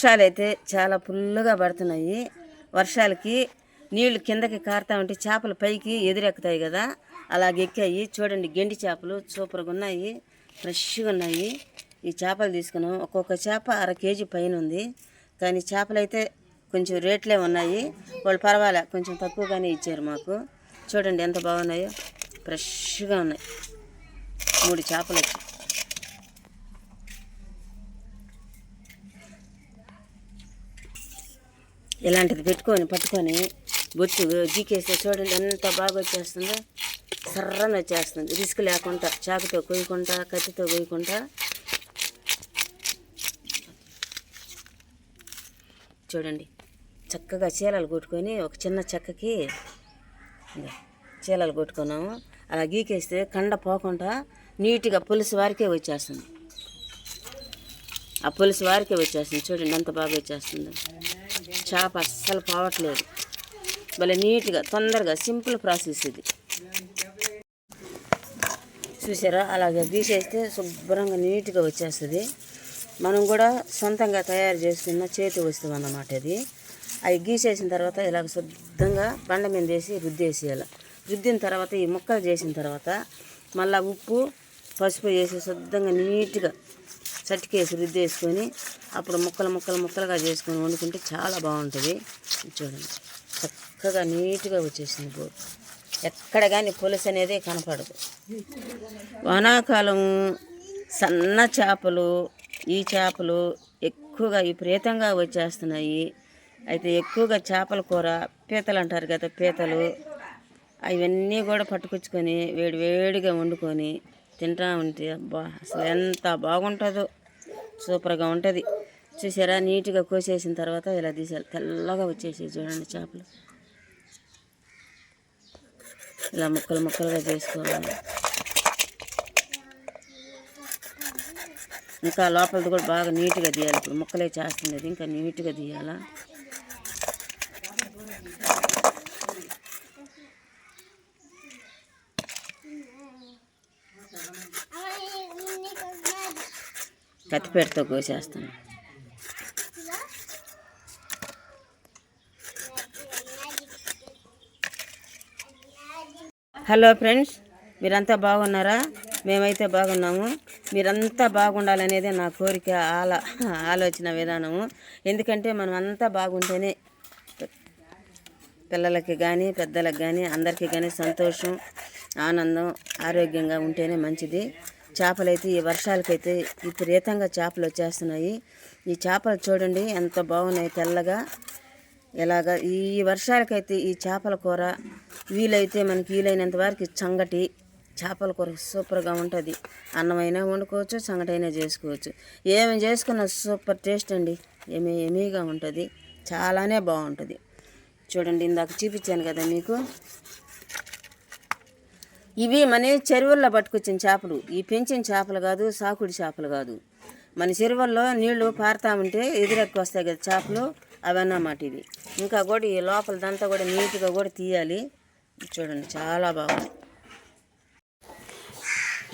వర్షాలు అయితే చాలా ఫుల్లుగా పడుతున్నాయి. వర్షాలకి నీళ్లు కిందకి కారుతా ఉంటే చేపలు పైకి ఎదురెక్కుతాయి కదా, అలాగే ఎక్కాయి. చూడండి, గెండి చేపలు సూపర్గా ఉన్నాయి, ఫ్రెష్గా ఉన్నాయి. ఈ చేపలు తీసుకున్నాం. ఒక్కొక్క చేప 1/2 కేజీ పైన ఉంది. కానీ చేపలు అయితే కొంచెం రేట్లే ఉన్నాయి. వాళ్ళు పర్వాలే, కొంచెం తక్కువగానే ఇచ్చారు మాకు. చూడండి ఎంత బాగున్నాయో, ఫ్రెష్గా ఉన్నాయి. 3 చేపలు వచ్చాయి. ఇలాంటిది పట్టుకొని బొట్టు గీకేస్తే చూడండి ఎంత బాగా వచ్చేస్తుందో. సర్రన వచ్చేస్తుంది, రిస్క్ లేకుండా, చాకుతో కొయ్యకుండా, కత్తితో కొయ్యకుండా. చూడండి, చక్కగా చీలలు కొట్టుకొని ఒక చిన్న చెక్కకి చీలలు కొట్టుకున్నాము. అలా గీకేస్తే కండ పోకుండా నీట్గా పులుసు వారికే వచ్చేస్తుంది. ఆ పులుసు వారికే వచ్చేస్తుంది. చూడండి ఎంత బాగా వచ్చేస్తుంది. చేప అస్సలు పోవట్లేదు. భలే నీట్గా, తొందరగా, సింపుల్ ప్రాసెస్ ఇది. చూసారా, అలాగే గీసేస్తే శుభ్రంగా నీట్గా వచ్చేస్తుంది. మనం కూడా సొంతంగా తయారు చేసుకున్న చేతి వస్తువు అన్నమాట ఇది. అవి గీసేసిన తర్వాత ఇలాగ శుద్ధంగా బండ మీద వేసి రుద్దేసేయాలి. రుద్దిన తర్వాత ఈ ముక్కలు చేసిన తర్వాత మళ్ళీ ఉప్పు పసుపు వేసి శుద్ధంగా నీట్గా చట్టికేసి రుద్దేసుకొని అప్పుడు ముక్కలుగా చేసుకొని వండుకుంటే చాలా బాగుంటుంది. చూడండి, చక్కగా నీట్గా వచ్చేసింది బోట్. ఎక్కడ కానీ పులుసు అనేది కనపడదు. వానాకాలం సన్న చేపలు, ఈ చేపలు ఎక్కువగా విపరీతంగా వచ్చేస్తున్నాయి. అయితే ఎక్కువగా చేపల కూర, పీతలు అంటారు కదా, పీతలు, అవన్నీ కూడా పట్టుకొచ్చుకొని వేడిగా వండుకొని తింటా ఉంటే అబ్బా అసలు ఎంత బాగుంటుందో, సూపర్గా ఉంటుంది. చూసారా, నీట్గా కోసేసిన తర్వాత ఇలా తీసేయాలి. తెల్లగా వచ్చేసి చూడండి చేపలు. ఇలా ముక్కలుగా చేసుకోవాలి. ఇంకా లోపలది కూడా బాగా నీట్గా తీయాలి. ఇప్పుడు ముక్కలే చేస్తుంది, ఇంకా నీట్గా తీయాలా. కత్తిపేటతో కోసేస్తాను. హలో ఫ్రెండ్స్, మీరంతా బాగున్నారా? మేమైతే బాగున్నాము. మీరంతా బాగుండాలనేదే నా కోరిక, ఆలోచన విధానము. ఎందుకంటే మనం అంతా బాగుంటేనే పిల్లలకి కానీ పెద్దలకు కానీ అందరికీ కానీ సంతోషం, ఆనందం, ఆరోగ్యంగా ఉంటేనే మంచిది. చేపలైతే ఈ వర్షాలకైతే విపరీతంగా చేపలు వచ్చేస్తున్నాయి. ఈ చేపలు చూడండి ఎంత బాగున్నాయి, తెల్లగా. ఇలాగా ఈ వర్షాలకైతే ఈ చేపల కూర వీలైతే మనకి వీలైనంత వరకు సంగటి చేపల కూర సూపర్గా ఉంటుంది. అన్నమైనా వండుకోవచ్చు, సంగటైనా చేసుకోవచ్చు. ఏమి చేసుకున్న సూపర్ టేస్ట్ అండి, ఏమీగా ఉంటుంది, చాలానే బాగుంటుంది. చూడండి, ఇందాక చూపించాను కదా మీకు. ఇవి మన చెరువుల్లో పట్టుకొచ్చిన చేపలు. ఈ పెంచిన చేపలు కాదు, సాకుడి చేపలు కాదు. మన చెరువుల్లో నీళ్లు పారుతూ ఉంటే ఎదురెక్కి వస్తాయి కదా చేపలు, అవన్నమాట ఇవి. ఇంకా కూడా ఈ లోపలదంతా కూడా నీట్గా కూడా తీయాలి. చూడండి, చాలా బాగుంది.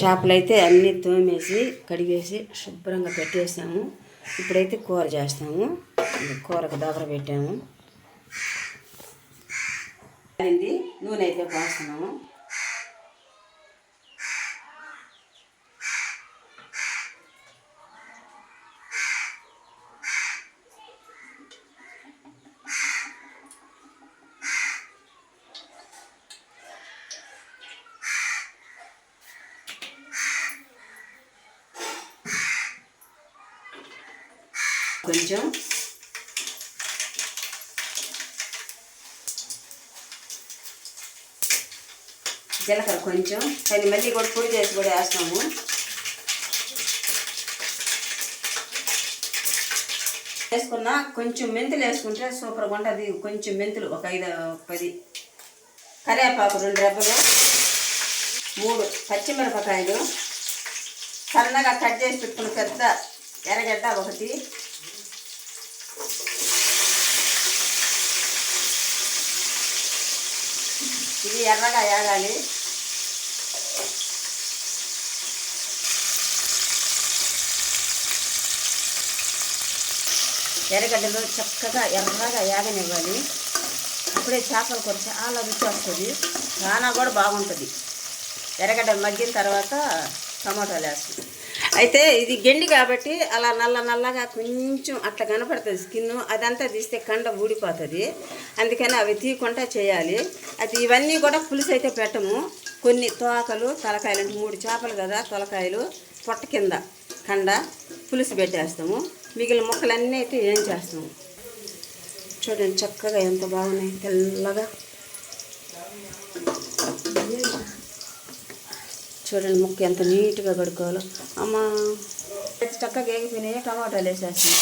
చేపలు అయితే అన్నీ తోమేసి కడిగేసి శుభ్రంగా పెట్టేసాము. ఇప్పుడైతే కూర చేస్తాము. కూరకు దగ్గర పెట్టాము. నూనె అయితే పోస్తున్నాము. కొంచెం జీలకర్ర కొంచెం, కానీ మళ్ళీ కూడా పొడి చేసి కూడా వేస్తాము. వేసుకున్నా కొంచెం మెంతులు వేసుకుంటే సూపర్గా ఉంటుంది. కొంచెం మెంతులు ఒక 5-10, కరివేపాకు 2 రెబ్బలు, 3 పచ్చిమిరపకాయలు, సన్నగా కట్ చేసి పెట్టుకున్న పెద్ద ఎర్రగడ్డ 1, ఇది ఎర్రగా వేగాలి. ఎర్రగడ్డలు చక్కగా ఎర్రగా యాగనివ్వాలి. అప్పుడే చేపల కూర చాలా రుచి వస్తుంది, చాలా కూడా బాగుంటుంది. ఎర్రగడ్డలు మగ్గిన తర్వాత టమాటాలు వేస్తాం. అయితే ఇది గెండి కాబట్టి అలా నల్లగా కొంచెం అట్లా కనపడుతుంది స్కిన్, అదంతా తీస్తే కండ ఊడిపోతుంది. అందుకని అవి తీయకుండా చేయాలి. అయితే ఇవన్నీ కూడా పులుసు అయితే పెట్టము. కొన్ని తోకలు తలకాయలు అంటే 3 చేపలు కదా, తలకాయలు పొట్ట కింద కండ పులుసు పెట్టేస్తాము. మిగిలిన ముక్కలన్నీ అయితే ఏం చేస్తాము. చూడండి చక్కగా ఎంత బాగున్నాయి తెల్లగా. చూడండి ముక్క ఎంత నీట్గా కడుక్కోవాలో. అమ్మ చక్కగా ఎగిపోయినాయి. టమాటాలు వేసేస్తాం.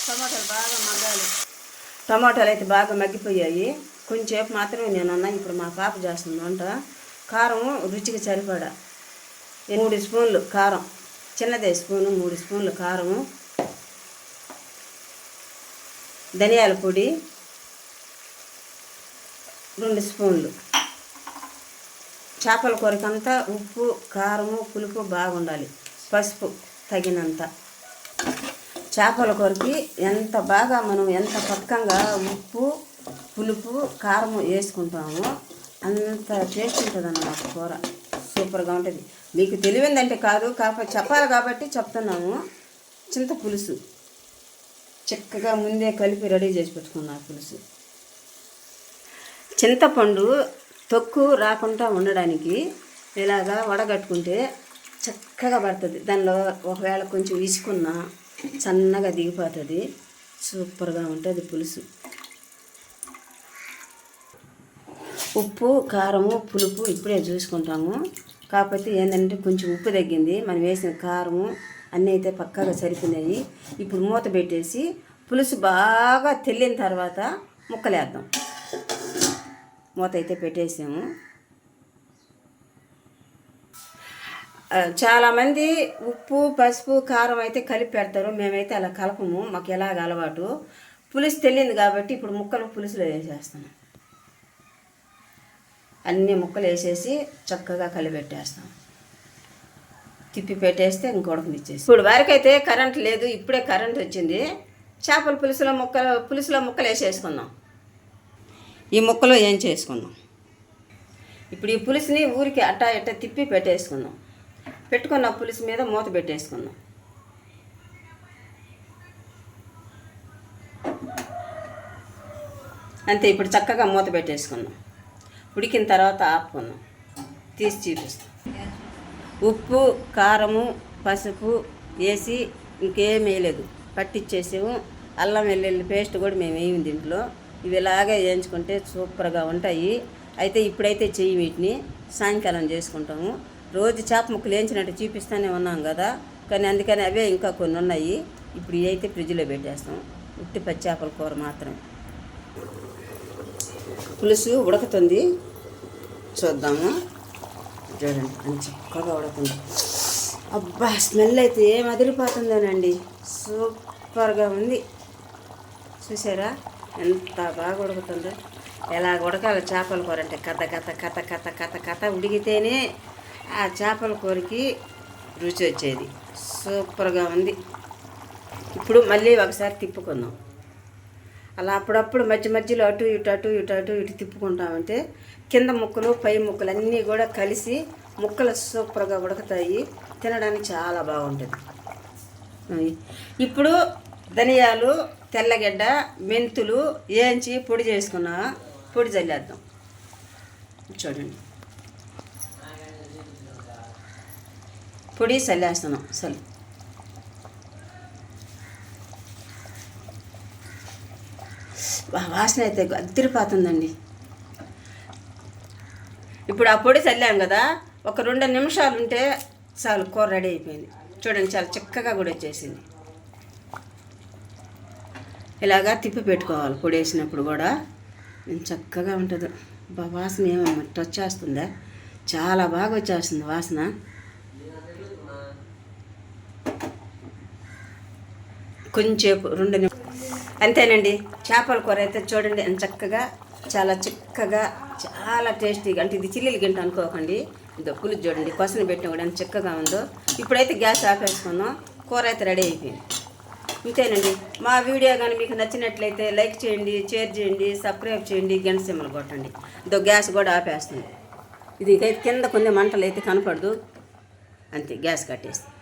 టమాటాలు బాగా మగ్గాలి. టమాటాలు అయితే బాగా మగ్గిపోయాయి. కొంచెంసేపు మాత్రమే నేనున్నా. ఇప్పుడు మా పాప చేస్తుంది వంట. కారం రుచికి సరిపడా 3 స్పూన్లు కారం, చిన్నదే స్పూను 3 స్పూన్లు కారము, ధనియాల పొడి 2 స్పూన్లు, చేపల కూరకంతా ఉప్పు కారము పులుపు బాగుండాలి, పసుపు తగినంత. చేపల కూరకి ఎంత బాగా మనం ఎంత పక్కంగా ఉప్పు పులుపు కారము వేసుకుంటామో అంత టేస్ట్ ఉంటుంది అన్నమాట. కూర సూపర్గా ఉంటుంది. మీకు తెలివిందంటే కాదు, కాకపోతే చెప్పాలి కాబట్టి చెప్తున్నాము. చింత పులుసు చక్కగా ముందే కలిపి రెడీ చేసి పెట్టుకున్నా పులుసు. చింతపండు తొక్కు రాకుండా ఉండడానికి ఇలాగా వడగట్టుకుంటే చక్కగా పడుతుంది. దానిలో ఒకవేళ కొంచెం ఇసుకున్నా సన్నగా దిగిపోతుంది. సూపర్గా ఉంటుంది పులుసు. ఉప్పు కారము పులుపు ఇప్పుడే చూసుకుంటాము. కాకపోతే ఏంటంటే కొంచెం ఉప్పు తగ్గింది. మనం వేసిన కారము అన్నీ అయితే పక్కాగా సరిపోయినాయి. ఇప్పుడు మూత పెట్టేసి పులుసు బాగా తెల్లిన తర్వాత ముక్కలేద్దాం. మూత అయితే పెట్టేసాము. చాలామంది ఉప్పు పసుపు కారం అయితే కలిపి పెడతారు. మేమైతే అలా కలపము. మాకు ఎలాగ అలవాటు. పులుసు తెల్లింది కాబట్టి ఇప్పుడు ముక్కలు పులుసులో వేసేస్తాను. అన్ని ముక్కలు వేసేసి చక్కగా కలిపెట్టేస్తాం. తిప్పి పెట్టేస్తే ఇంకొడకనిచ్చేసి. ఇప్పుడు వరకైతే కరెంట్ లేదు. ఇప్పుడే కరెంట్ వచ్చింది. చేపల పులుసులో ముక్కలు వేసేసుకున్నాం. ఈ ముక్కలో ఏం చేసుకున్నాం. ఇప్పుడు ఈ పులుసుని ఊరికి అట్టా ఇట్టా తిప్పి పెట్టేసుకున్నాం. పెట్టుకున్న పులుసు మీద మూత పెట్టేసుకున్నాం. అంతే. ఇప్పుడు చక్కగా మూత పెట్టేసుకున్నాం. ఉడికిన తర్వాత ఆపుకున్నాం. తీసి చూపిస్తాం. ఉప్పు కారము పసుపు వేసి ఇంకేం వేయలేదు, పట్టించేసాము. అల్లం వెల్లుల్లి పేస్ట్ కూడా మేము వేయము దీంట్లో. ఇవి ఇలాగే వేయించుకుంటే సూపర్గా ఉంటాయి. అయితే ఇప్పుడైతే చెయ్యి వీటిని సాయంకాలం చేసుకుంటాము. రోజు చేప ముక్కలు వేయించినట్టు చూపిస్తూనే ఉన్నాం కదా, కానీ అందుకని అవే ఇంకా కొన్ని ఉన్నాయి. ఇప్పుడు ఇవి అయితే ఫ్రిడ్జ్లో పెట్టేస్తాం. ఉట్టి పచ్చి చేపల కూర మాత్రమే. పులుసు ఉడుకుతుంది, చూద్దాము. చూడండి అని చక్కగా ఉడుకుతుంది. అబ్బా స్మెల్ అయితే ఏం అదిరిపోతుందోనండి. సూపర్గా ఉంది. చూసారా ఎంత బాగా ఉడుకుతుందో. ఎలా ఉడకాలి చేపల కూర అంటే కథ కథ కథ కథ కథ కథ ఉడికితేనే ఆ చేపల కూరకి రుచి వచ్చేది. సూపర్గా ఉంది. ఇప్పుడు మళ్ళీ ఒకసారి తిప్పుకుందాం. అలా అప్పుడప్పుడు మధ్యలో అటు ఇటు తిప్పుకుంటామంటే కింద ముక్కలు పై ముక్కలు అన్నీ కూడా కలిసి ముక్కలు సూపర్గా ఉడకతాయి. తినడానికి చాలా బాగుంటుంది. ఇప్పుడు ధనియాలు తెల్లగడ్డ మెంతులు వేయించి పొడి చేసుకున్న పొడి చల్లేద్దాం. చూడండి పొడి చల్లేస్తున్నాం. వాసన అయితే అదిరిపోతుందండి. ఇప్పుడు ఆ పొడి చల్లాం కదా, ఒక 2 నిమిషాలు ఉంటే చాలు కూర రెడీ అయిపోయింది. చూడండి చాలా చక్కగా కూడా వచ్చేసింది. ఇలాగా తిప్పి పెట్టుకోవాలి. పొడి వేసినప్పుడు కూడా చక్కగా ఉంటుంది. వాసన ఏమో వచ్చేస్తుందా, చాలా బాగా వచ్చేస్తుంది వాసన. కొంచెంసేపు 2 నిమిషాలు అంతేనండి. చేపల కూర అయితే చూడండి ఎంత చక్కగా చాలా చిక్కగా చాలా టేస్టీగా. అంటే ఇది చిల్లీలు గింట అనుకోకండి. ఇదో పులుసు చూడండి కొసను పెట్టిన కూడా ఎంత చక్కగా ఉందో. ఇప్పుడైతే గ్యాస్ ఆపేసుకున్నాం. కూర అయితే రెడీ అయిపోయింది. ఇంతేనండి. మా వీడియో కానీ మీకు నచ్చినట్లయితే లైక్ చేయండి, షేర్ చేయండి, సబ్స్క్రైబ్ చేయండి, గంట సింబల్ కొట్టండి. ఇదో గ్యాస్ కూడా ఆపేస్తుంది. ఇది కింద కొన్ని మంటలు అయితే కనపడదు, అంతే గ్యాస్ కట్టేస్తుంది.